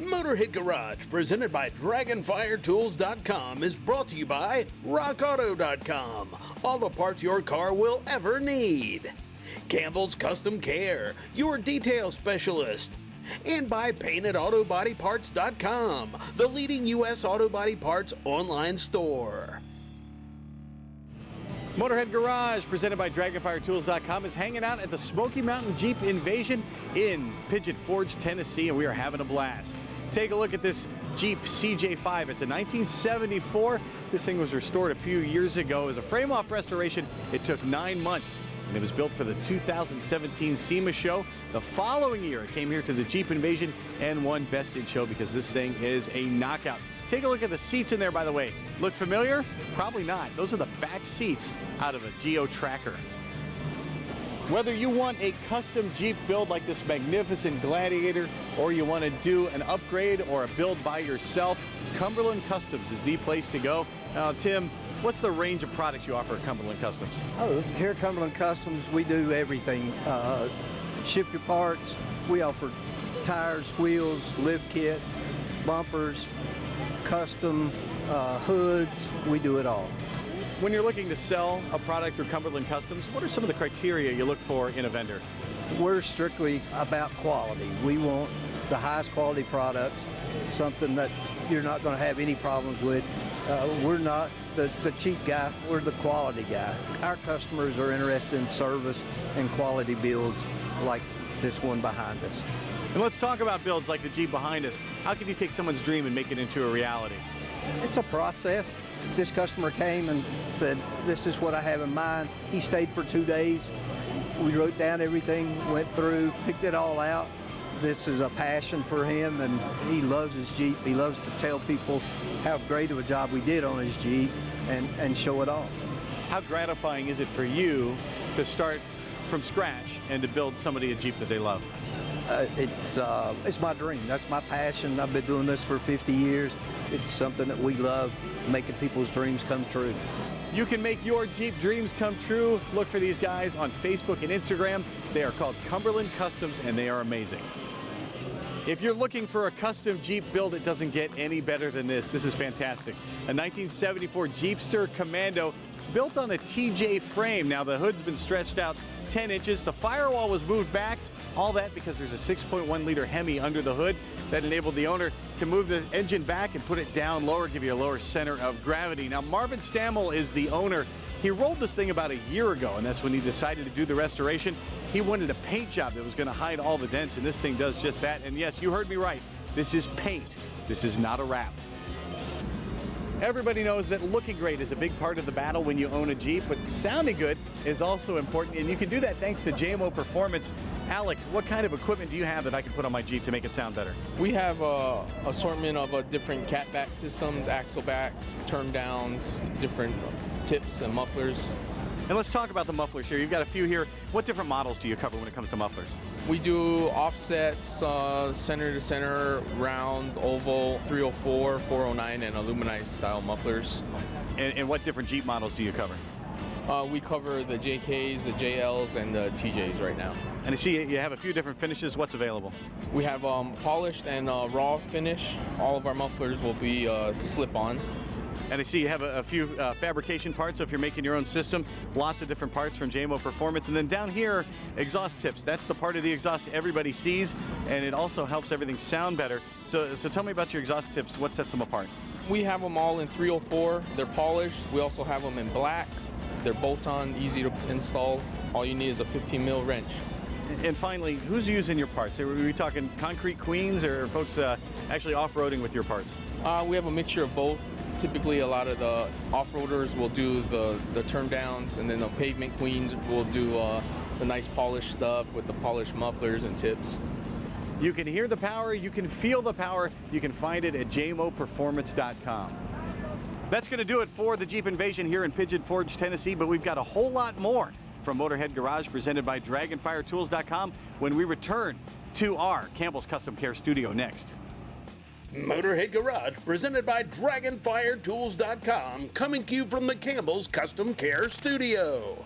Motorhead Garage, presented by Dragonfire is brought to you by RockAuto.com. All the parts your car will ever need. Campbell's Custom Care, your detail specialist. And by PaintedAutoBodyParts.com, the leading U.S. auto body parts online store. Motorhead Garage, presented by DragonfireTools.com, is hanging out at the Smoky Mountain Jeep Invasion in Pigeon Forge, Tennessee, and we are having a blast. Take a look at this Jeep CJ5. It's a 1974. This thing was restored a few years ago as a frame-off restoration. It took 9 months, and it was built for the 2017 SEMA show. The following year, it came here to the Jeep Invasion and won Best in Show because this thing is a knockout. Take a look at the seats in there, by the way. Look familiar? Probably not. Those are the back seats out of a Geo Tracker. Whether you want a custom Jeep build like this magnificent Gladiator, or you want to do an upgrade or a build by yourself, Cumberland Customs is the place to go. Now, Tim, what's the range of products you offer at Cumberland Customs? Oh, here at Cumberland Customs, we do everything. Ship your parts. We offer tires, wheels, lift kits, bumpers, custom hoods. We do it all. When you're looking to sell a product through Cumberland Customs, what are some of the criteria you look for in a vendor? We're strictly about quality. We want the highest quality products, something that you're not going to have any problems with. We're not the cheap guy, we're the quality guy. Our customers are interested in service and quality builds like this one behind us. And let's talk about builds like the Jeep behind us. How can you take someone's dream and make it into a reality? It's a process. This customer came and said, this is what I have in mind. He stayed for 2 days. We wrote down everything, went through, picked it all out. This is a passion for him, and he loves his Jeep. He loves to tell people how great of a job we did on his Jeep and show it off. How gratifying is it for you to start from scratch and to build somebody a Jeep that they love? It's my dream. That's my passion. I've been doing this for 50 years. It's something that we love, making people's dreams come true. You can make your Jeep dreams come true. Look for these guys on Facebook and Instagram. They are called Cumberland Customs, and they are amazing. If you're looking for a custom Jeep build, it doesn't get any better than this. This is fantastic. A 1974 Jeepster Commando. It's built on a TJ frame. Now, the hood's been stretched out 10 inches. The firewall was moved back. All that because there's a 6.1 liter Hemi under the hood that enabled the owner to move the engine back and put it down lower, give you a lower center of gravity. Now, Marvin Stammel is the owner. He rolled this thing about a year ago, and that's when he decided to do the restoration. He wanted a paint job that was going to hide all the dents, and this thing does just that. And yes, you heard me right. This is paint. This is not a wrap. Everybody knows that looking great is a big part of the battle when you own a Jeep, but sounding good is also important, and you can do that thanks to JAMO Performance. Alec, what kind of equipment do you have that I can put on my Jeep to make it sound better? We have an assortment of different catback systems, axle backs, turn downs, different tips and mufflers. And let's talk about the mufflers here. You've got a few here. What different models do you cover when it comes to mufflers? We do offsets, center to center, round, oval, 304, 409, and aluminized style mufflers. And what different Jeep models do you cover? We cover the JKs, the JLs, and the TJs right now. And I see you have a few different finishes. What's available? We have polished and raw finish. All of our mufflers will be slip-on. And I see you have a few fabrication parts, so if you're making your own system, lots of different parts from JAMO Performance. And then down here, exhaust tips. That's the part of the exhaust everybody sees, and it also helps everything sound better. So tell me about your exhaust tips. What sets them apart? We have them all in 304. They're polished. We also have them in black. They're bolt-on, easy to install. All you need is a 15 mil wrench. And finally, who's using your parts? Are we talking concrete queens or folks actually off-roading with your parts? We have a mixture of both. Typically, a lot of the off-roaders will do the turn downs, and then the pavement queens will do the nice polished stuff with the polished mufflers and tips. You can hear the power, you can feel the power, you can find it at JAMOperformance.com. That's going to do it for the Jeep Invasion here in Pigeon Forge, Tennessee, but we've got a whole lot more from Motorhead Garage presented by DragonfireTools.com when we return to our Campbell's Custom Care studio next. Motorhead Garage, presented by DragonfireTools.com, coming to you from the Campbell's Custom Care Studio.